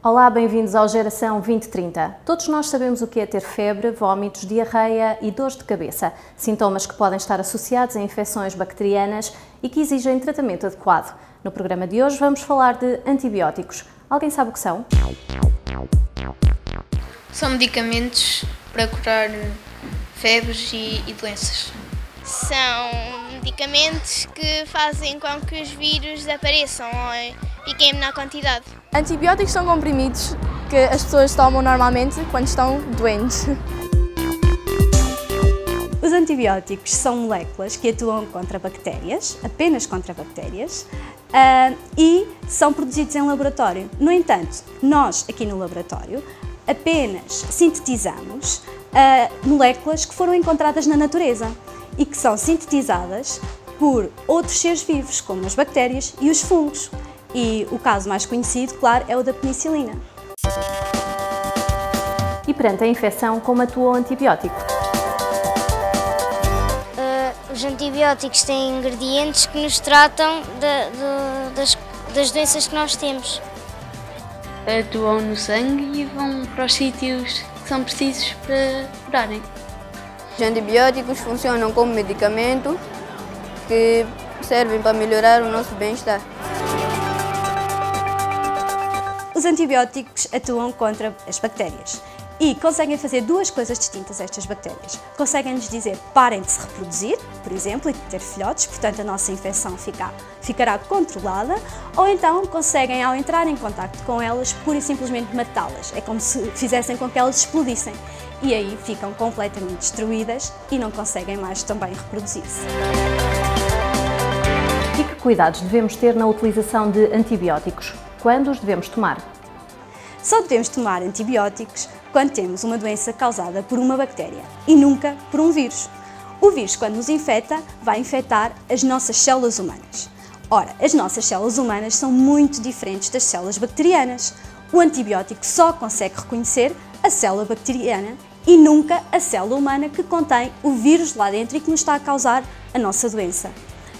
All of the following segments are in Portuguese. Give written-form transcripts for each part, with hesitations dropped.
Olá, bem-vindos ao Geração 2030. Todos nós sabemos o que é ter febre, vômitos, diarreia e dores de cabeça, sintomas que podem estar associados a infecções bacterianas e que exigem tratamento adequado. No programa de hoje vamos falar de antibióticos. Alguém sabe o que são? São medicamentos para curar febres e doenças. São medicamentos que fazem com que os vírus desapareçam ou fiquem em menor quantidade. Antibióticos são comprimidos que as pessoas tomam normalmente quando estão doentes. Os antibióticos são moléculas que atuam contra bactérias, apenas contra bactérias, e são produzidos em laboratório. No entanto, nós aqui no laboratório apenas sintetizamos moléculas que foram encontradas na natureza e que são sintetizadas por outros seres vivos, como as bactérias e os fungos. E o caso mais conhecido, claro, é o da penicilina. E perante a infecção, como atua o antibiótico? Os antibióticos têm ingredientes que nos tratam das doenças que nós temos. Atuam no sangue e vão para os sítios que são precisos para curarem. Os antibióticos funcionam como medicamento que servem para melhorar o nosso bem-estar. Os antibióticos atuam contra as bactérias e conseguem fazer duas coisas distintas a estas bactérias. Conseguem-nos dizer parem de se reproduzir, por exemplo, e de ter filhotes, portanto a nossa infecção ficará controlada, ou então conseguem, ao entrar em contacto com elas, pura e simplesmente matá-las. É como se fizessem com que elas explodissem e aí ficam completamente destruídas e não conseguem mais também reproduzir-se. E que cuidados devemos ter na utilização de antibióticos? Quando os devemos tomar? Só devemos tomar antibióticos quando temos uma doença causada por uma bactéria e nunca por um vírus. O vírus, quando nos infecta, vai infectar as nossas células humanas. Ora, as nossas células humanas são muito diferentes das células bacterianas. O antibiótico só consegue reconhecer a célula bacteriana e nunca a célula humana que contém o vírus lá dentro e que nos está a causar a nossa doença.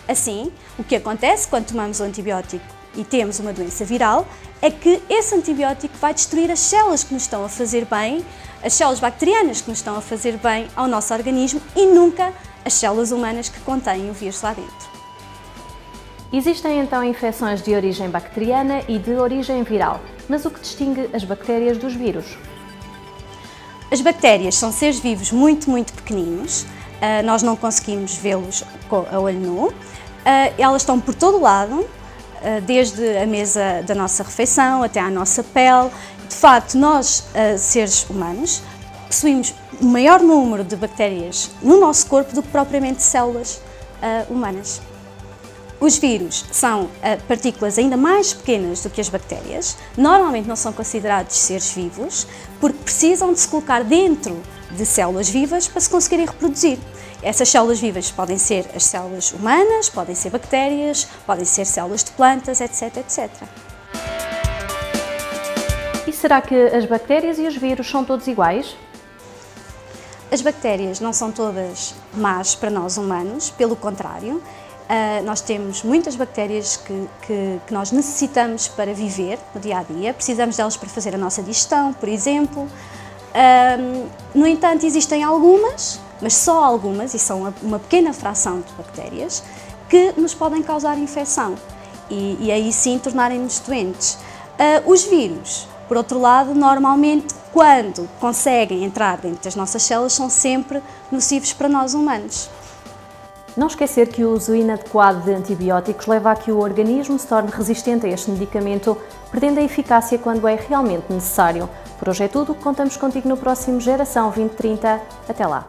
Assim, o que acontece quando tomamos o antibiótico e temos uma doença viral, é que esse antibiótico vai destruir as células que nos estão a fazer bem, as células bacterianas que nos estão a fazer bem ao nosso organismo e nunca as células humanas que contêm o vírus lá dentro. Existem então infecções de origem bacteriana e de origem viral, mas o que distingue as bactérias dos vírus? As bactérias são seres vivos muito pequeninos, nós não conseguimos vê-los a olho nu, elas estão por todo o lado, desde a mesa da nossa refeição até à nossa pele. De facto, nós, seres humanos, possuímos o maior número de bactérias no nosso corpo do que propriamente células humanas. Os vírus são partículas ainda mais pequenas do que as bactérias, normalmente não são considerados seres vivos, porque precisam de se colocar dentro de células vivas para se conseguirem reproduzir. Essas células vivas podem ser as células humanas, podem ser bactérias, podem ser células de plantas, etc, etc. E será que as bactérias e os vírus são todos iguais? As bactérias não são todas más para nós humanos, pelo contrário. Nós temos muitas bactérias que nós necessitamos para viver no dia-a-dia, precisamos delas para fazer a nossa digestão, por exemplo. No entanto, existem algumas, mas só algumas, e são uma pequena fração de bactérias, que nos podem causar infecção e aí sim tornarem-nos doentes. Os vírus, por outro lado, normalmente, quando conseguem entrar dentro das nossas células, são sempre nocivos para nós humanos. Não esquecer que o uso inadequado de antibióticos leva a que o organismo se torne resistente a este medicamento, perdendo a eficácia quando é realmente necessário. Por hoje é tudo, contamos contigo no próximo Geração 2030. Até lá!